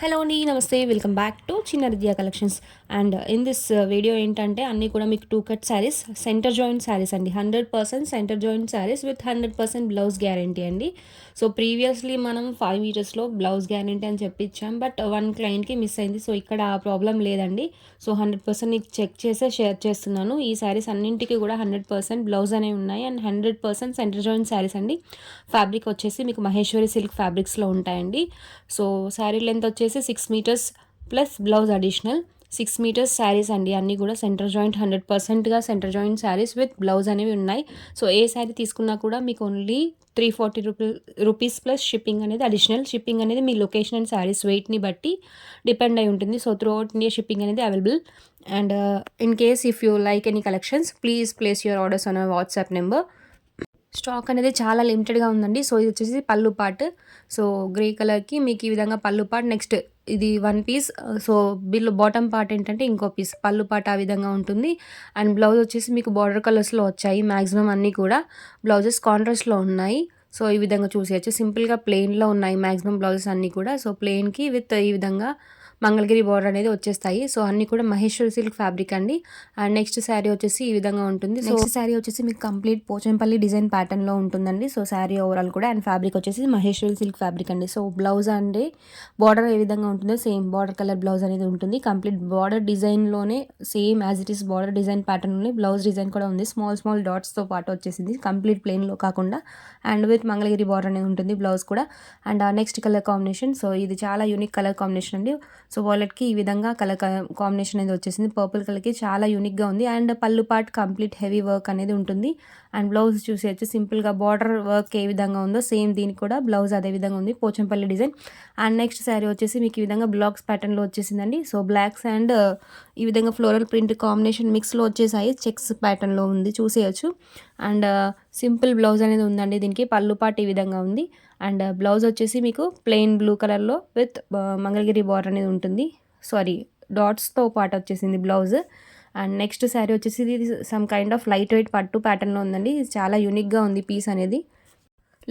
Hello అండి, నమస్తే. Welcome back to చిన్న విద్యా collections. And in this video ఏంటంటే అన్నీ కూడా మీకు 2 cut saris, centre joint saris అండి. 100% centre joint saris with 100% blouse guarantee అండి. సో ప్రీవియస్లీ మనం 5 మీటర్స్లో బ్లౌజ్ గ్యారంటీ అని చెప్పిచ్చాం, బట్ 1 క్లయింట్కి మిస్ అయింది. సో ఇక్కడ ఆ ప్రాబ్లం లేదండి. సో 100% నీకు చెక్ చేసే షేర్ చేస్తున్నాను. ఈ శారీస్ అన్నింటికి కూడా 100% బ్లౌజ్ అనేవి ఉన్నాయి అండ్ 100% సెంటర్ జాయింట్ శారీస్ అండి. ఫ్యాబ్రిక్ వచ్చేసి మీకు మహేశ్వరి సిల్క్ ఫ్యాబ్రిక్స్లో ఉంటాయండి. సో శారీ లెంత్ వచ్చేసి 6 metres plus blouse additional 6 metres saris అండి. అన్నీ కూడా సెంటర్ జాయింట్ 100%గా centre joint saris with blouse అనేవి ఉన్నాయి. సో ఏ శారీ తీసుకున్నా కూడా మీకు ఓన్లీ 340 రూపీస్ ప్లస్ షిప్పింగ్ అనేది అడిషనల్. షిప్పింగ్ అనేది మీ లొకేషన్ అండ్ శారీస్ వెయిట్ని బట్టి డిపెండ్ అయి ఉంటుంది. So throughout India shipping అనేది available. And in case if you like any collections, please place your orders on our WhatsApp number. Stock అనేది చాలా లిమిటెడ్గా ఉందండి. సో ఇది వచ్చేసి పళ్ళు పార్ట్. సో గ్రే కలర్కి మీకు ఈ విధంగా పళ్ళు పార్ట్. నెక్స్ట్ ఇది 1 piece. So bill bottom part ఏంటంటే ఇంకో పీస్. పళ్ళు పార్ట్ ఆ విధంగా ఉంటుంది. అండ్ బ్లౌజ్ వచ్చేసి మీకు బార్డర్ కలర్స్లో వచ్చాయి. మ్యాక్సిమం అన్నీ కూడా బ్లౌజెస్ కాంట్రాస్ట్లో ఉన్నాయి. సో ఈ విధంగా చూసేయచ్చు. సింపుల్గా ప్లెయిన్లో ఉన్నాయి మ్యాక్సిమం బ్లౌజెస్ అన్నీ కూడా. సో ప్లెయిన్కి విత్ ఈ విధంగా మంగళగిరి బార్డర్ అనేది వచ్చేస్తాయి. సో అన్నీ కూడా మహేశ్వరి సిల్క్ ఫ్యాబ్రిక్ అండి. అండ్ నెక్స్ట్ శారీ వచ్చేసి ఈ విధంగా ఉంటుంది. నెక్స్ట్ శారీ వచ్చేసి మీకు కంప్లీట్ పోచంపల్లి డిజైన్ ప్యాటర్న్లో ఉంటుందండి. సో శారీ ఓవరాల్ కూడా అండ్ ఫ్యాబ్రిక్ వచ్చేసి మహేశ్వరి సిల్క్ ఫ్యాబ్రిక్ అండి. సో బ్లౌజ్ అండి బార్డర్ ఏ విధంగా ఉంటుందో సేమ్ బార్డర్ కలర్ బ్లౌజ్ అనేది ఉంటుంది. కంప్లీట్ బార్డర్ డిజైన్లోనే same as it is border design ప్యాటర్న్లోనే బ్లౌజ్ డిజైన్ కూడా ఉంది. స్మాల్ స్మాల్ డాట్స్తో పాటు వచ్చేసింది, కంప్లీట్ ప్లెయిన్లో కాకుండా. అండ్ విత్ మంగళగిరి బార్డర్ అనేది ఉంటుంది బ్లౌజ్ కూడా. And next colour combination. So ఇది చాలా యూనిక్ కలర్ కాంబినేషన్ అండి. సో వాలెట్కి ఈ విధంగా కలర్ కాంబినేషన్ అనేది వచ్చేసింది. పర్పుల్ కలర్కి చాలా యూనిక్గా ఉంది. అండ్ పళ్ళు పార్ట్ కంప్లీట్ హెవీ వర్క్ అనేది ఉంటుంది. అండ్ బ్లౌజ్ చూసేయచ్చు. సింపుల్గా బార్డర్ వర్క్ ఏ విధంగా ఉందో సేమ్ దీనికి కూడా బ్లౌజ్ అదే విధంగా ఉంది, Pochampally design. And next saree వచ్చేసి మీకు ఈ విధంగా బ్లాక్స్ ప్యాటర్న్లో వచ్చేసిందండి. సో బ్లాక్స్ అండ్ ఈ విధంగా ఫ్లోరల్ ప్రింట్ కాంబినేషన్ మిక్స్లో వచ్చేసాయి. చెక్స్ ప్యాటర్న్లో ఉంది, చూసేయచ్చు. అండ్ సింపుల్ బ్లౌజ్ అనేది ఉందండి దీనికి. పళ్ళు పార్ట్ ఈ విధంగా ఉంది. అండ్ బ్లౌజ్ వచ్చేసి మీకు ప్లెయిన్ బ్లూ కలర్లో విత్ మంగళగిరి బార్డర్ అనేది ఉంటుంది. సారీ, డాట్స్తో పాటు వచ్చేసింది బ్లౌజ్. అండ్ నెక్స్ట్ శారీ వచ్చేసి ఇది some kind of light weight పట్టు ప్యాటర్న్లో ఉందండి. ఇది చాలా యూనిక్గా ఉంది పీస్ అనేది.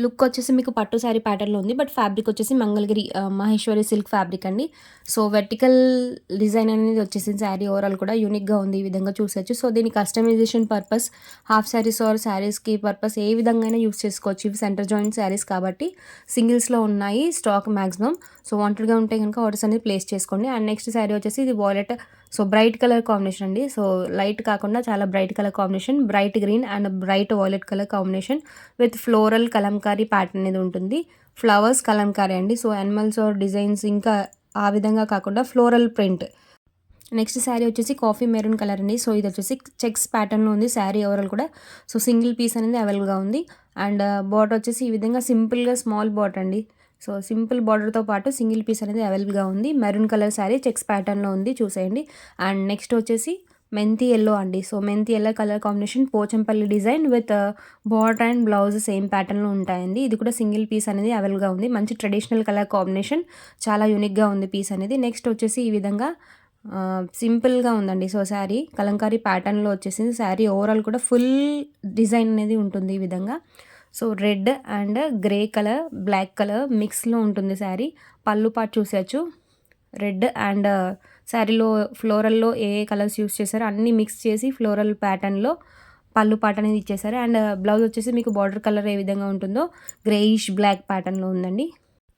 లుక్ వచ్చేసి మీకు పట్టు శారీ ప్యాటర్న్లో ఉంది, బట్ ఫ్యాబ్రిక్ వచ్చేసి మంగళగిరి మహేశ్వరి సిల్క్ ఫ్యాబ్రిక్ అండి. సో వెర్టికల్ డిజైన్ అనేది వచ్చేసింది. శారీ ఓవరాల్ కూడా యూనిక్గా ఉంది, ఈ విధంగా చూసొచ్చు. సో దీని customization purpose, half sarees or శారీస్కి పర్పస్ ఏ విధంగా అయినా యూస్ చేసుకోవచ్చు. ఇవి సెంటర్ జాయింట్ శారీస్ కాబట్టి సింగిల్స్లో ఉన్నాయి స్టాక్ మ్యాక్సిమం. సో వాంటెడ్గా ఉంటే కనుక ఆర్డర్స్ అనేది ప్లేస్ చేసుకోండి. అండ్ నెక్స్ట్ శారీ వచ్చేసి ఇది wallet. So bright colour combination అండి. సో లైట్ కాకుండా చాలా bright colour combination, bright green and bright wallet colour combination with floral Kalamkari pattern అనేది ఉంటుంది. ఫ్లవర్స్ కలంకారీ అండి. సో యానిమల్స్ ఆర్ డిజైన్స్ ఇంకా ఆ విధంగా కాకుండా ఫ్లోరల్ ప్రింట్. నెక్స్ట్ శారీ వచ్చేసి కాఫీ మెరూన్ కలర్ అండి. సో ఇది వచ్చేసి చెక్స్ ప్యాటర్న్లో ఉంది శారీ ఓవరాల్ కూడా. సో సింగిల్ పీస్ అనేది అవైలబుల్గా ఉంది. అండ్ బార్డర్ వచ్చేసి ఈ విధంగా సింపుల్గా స్మాల్ బార్డర్ అండి. సో సింపుల్ బార్డర్తో పాటు సింగిల్ పీస్ అనేది అవైలబుల్గా ఉంది. మెరూన్ కలర్ శారీ చెక్స్ ప్యాటర్న్లో ఉంది, చూసేయండి. అండ్ నెక్స్ట్ వచ్చేసి మెంతి ఎల్లో అండి. సో మెంతి yellow colour combination, Pochampally design with border and blouse same ప్యాటర్న్లో ఉంటాయండి. ఇది కూడా సింగిల్ పీస్ అనేది అవైలబుల్గా ఉంది. మంచి ట్రెడిషనల్ కలర్ కాంబినేషన్, చాలా యూనిక్గా ఉంది పీస్ అనేది. నెక్స్ట్ వచ్చేసి ఈ విధంగా సింపుల్గా ఉందండి. సో శారీ కలంకారీ ప్యాటర్న్లో వచ్చేసింది. శారీ ఓవరాల్ కూడా ఫుల్ డిజైన్ అనేది ఉంటుంది ఈ విధంగా. So red and grey colour, black colour మిక్స్లో ఉంటుంది శారీ. పళ్ళు పార్ట్ చూసేయచ్చు. రెడ్ అండ్ శారీలో ఫ్లోరల్లో ఏ కలర్స్ యూస్ చేశారో అన్నీ మిక్స్ చేసి ఫ్లోరల్ ప్యాటర్న్లో పళ్ళు పార్ట్ అనేది ఇచ్చేసారు. అండ్ బ్లౌజ్ వచ్చేసి మీకు బార్డర్ కలర్ ఏ విధంగా ఉంటుందో గ్రేయిష్ బ్లాక్ ప్యాటర్న్లో ఉందండి.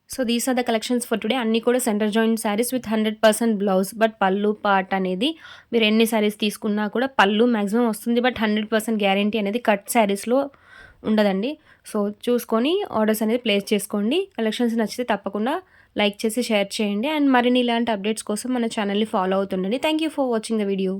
So these are the collections for today. అన్నీ కూడా centre joint saris with 100% blouse, but పళ్ళు పార్ట్ అనేది మీరు ఎన్ని శారీస్ తీసుకున్నా కూడా పళ్ళు మ్యాక్సిమం వస్తుంది, బట్ 100% గ్యారంటీ అనేది కట్ శారీస్లో ఉండదండి. సో చూసుకొని ఆర్డర్స్ అనేది ప్లేస్ చేసుకోండి. కలెక్షన్స్ నచ్చితే తప్పకుండా లైక్ చేసి షేర్ చేయండి. అండ్ మరిన్ని ఇలాంటి అప్డేట్స్ కోసం మన ఛానల్ని ఫాలో అవుతుండండి. Thank you for watching the video.